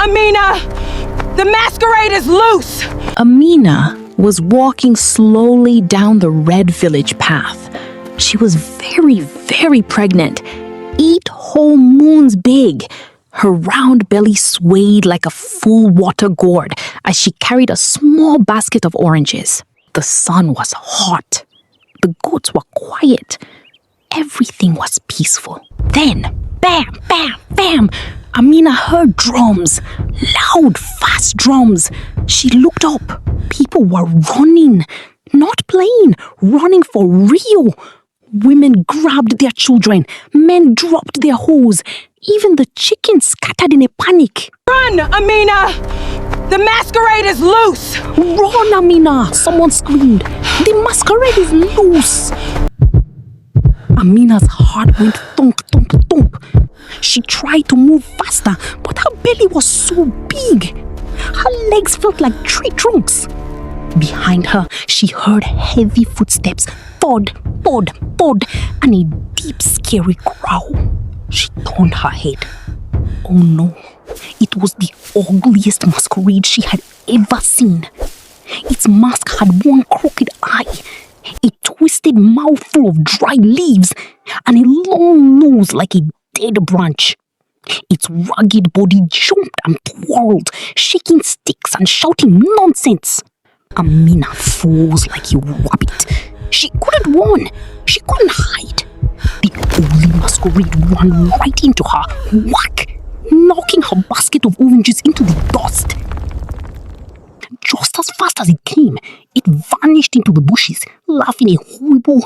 Amina! The masquerade is loose! Amina was walking slowly down the red village path. She was very, very pregnant, 8 whole moons big. Her round belly swayed like a full water gourd as she carried a small basket of oranges. The sun was hot. The goats were quiet. Everything was peaceful. Then, bam, bam, bam, Amina heard drums, loud, fast drums. She looked up. People were running, not playing, running for real. Women grabbed their children. Men dropped their hoes. Even the chickens scattered in a panic. Run, Amina! The masquerade is loose! Run, Amina! Someone screamed. The masquerade is loose! Amina's heart went thump, thump, thump. She tried to move faster, but her belly was so big. Her legs felt like tree trunks. Behind her, she heard heavy footsteps, thud, thud, thud, and a deep, scary growl. She turned her head. Oh no, it was the ugliest masquerade she had ever seen. Its mask had one crooked eye, a twisted mouth full of dry leaves, and a long nose like a dead branch. Its rugged body jumped and twirled, shaking sticks and shouting nonsense. Amina froze like a rabbit. She couldn't run. She couldn't hide. The ugly masquerade ran right into her, whack, knocking her basket of oranges into the dust. Just as fast as it came, it vanished into the bushes, laughing a horrible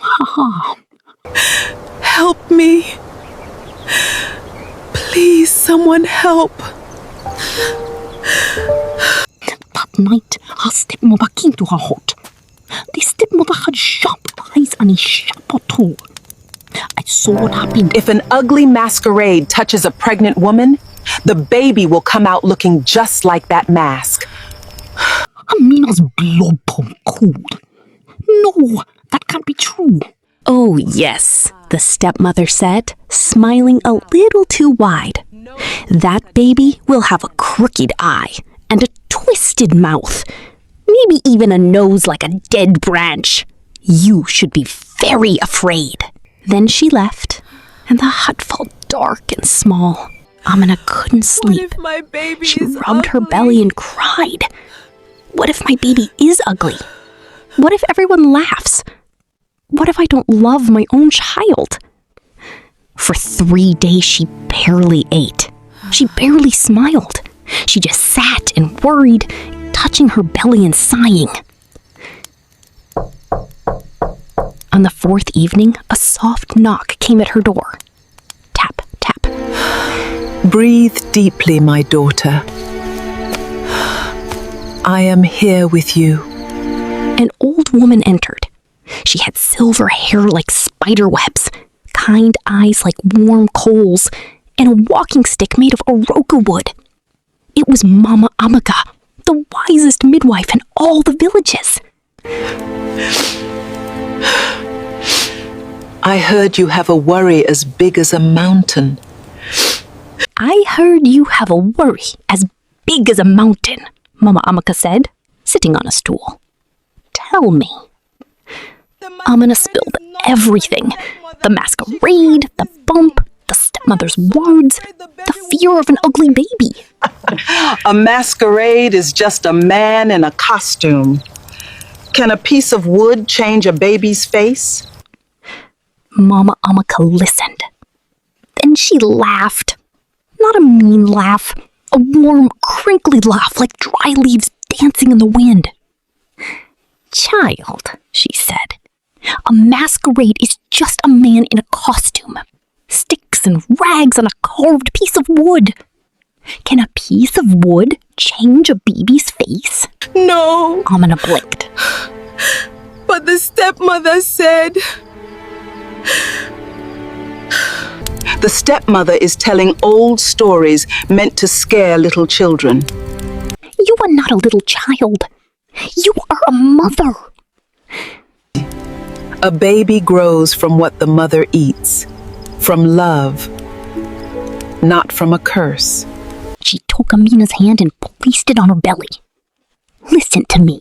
ha. Help me. Please, someone help. That night, her stepmother came to her hut. The stepmother had sharp eyes and a sharper toe. I saw what happened. If an ugly masquerade touches a pregnant woman, the baby will come out looking just like that mask. Amina's blood pumped cold. No, that can't be true. Oh, yes, the stepmother said, smiling a little too wide. That baby will have a crooked eye and a twisted mouth, maybe even a nose like a dead branch. You should be very afraid. Then she left, and the hut felt dark and small. Amina couldn't sleep. What if my baby She is rubbed her ugly? belly and cried. What if my baby is ugly? What if everyone laughs? What if I don't love my own child? For 3 days, she barely ate. She barely smiled. She just sat and worried, touching her belly and sighing. On the 4th evening, a soft knock came at her door. Tap, tap. Breathe deeply, my daughter. I am here with you. An old woman entered. She had silver hair like spider webs, kind eyes like warm coals, and a walking stick made of aroka wood. It was Mama Amaka, the wisest midwife in all the villages. I heard you have a worry as big as a mountain. I heard you have a worry as big as a mountain, Mama Amaka said, sitting on a stool. Tell me. Amina spilled everything. The masquerade, the bump, the stepmother's words, the fear of an ugly baby. A masquerade is just a man in a costume. Can a piece of wood change a baby's face? Mama Amaka listened. Then she laughed. Not a mean laugh, a warm, crinkly laugh like dry leaves dancing in the wind. Child, she said, a masquerade is just a man in a costume. Sticks and rags on a carved piece of wood. Can a piece of wood change a baby's face? No, Amina blinked. but the stepmother said... The stepmother is telling old stories meant to scare little children. You are not a little child. You are a mother. A baby grows from what the mother eats, from love, not from a curse. She took Amina's hand and placed it on her belly. Listen to me.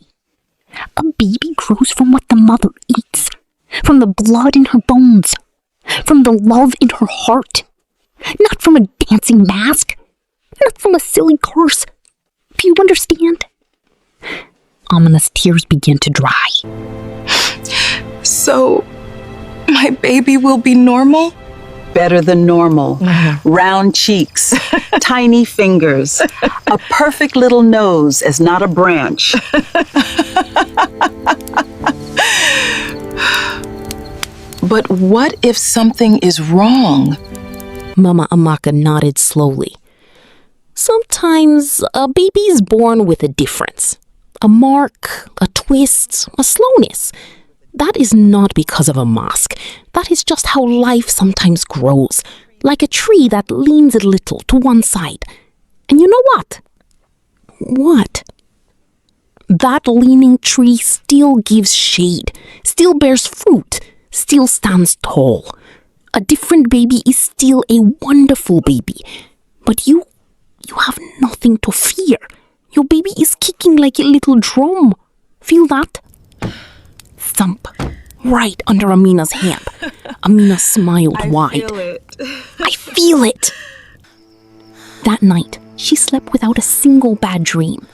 A baby grows from what the mother eats, from the blood in her bones, from the love in her heart, not from a dancing mask, not from a silly curse. Do you understand? Amina's tears began to dry. So, my baby will be normal? Better than normal. Round cheeks, tiny fingers, a perfect little nose as not a branch. But what if something is wrong? Mama Amaka nodded slowly. Sometimes a baby is born with a difference. A mark, a twist, a slowness. That is not because of a mask. That is just how life sometimes grows, like a tree that leans a little to one side. And you know what? What? That leaning tree still gives shade, still bears fruit, still stands tall. A different baby is still a wonderful baby. But you have nothing to fear. Your baby is kicking like a little drum. Feel that? Thump. Right under Amina's hand. Amina smiled wide. I feel it. That night, she slept without a single bad dream.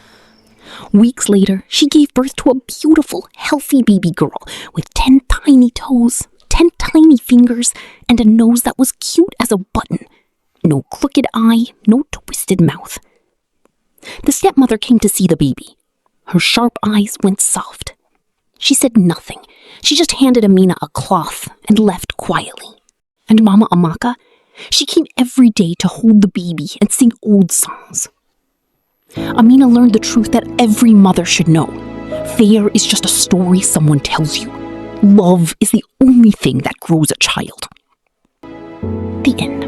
Weeks later, she gave birth to a beautiful, healthy baby girl with 10 tiny toes, 10 tiny fingers, and a nose that was cute as a button. No crooked eye, no twisted mouth. The stepmother came to see the baby. Her sharp eyes went soft. She said nothing. She just handed Amina a cloth and left quietly. And Mama Amaka, she came every day to hold the baby and sing old songs. Amina learned the truth that every mother should know. Fear is just a story someone tells you. Love is the only thing that grows a child. The end.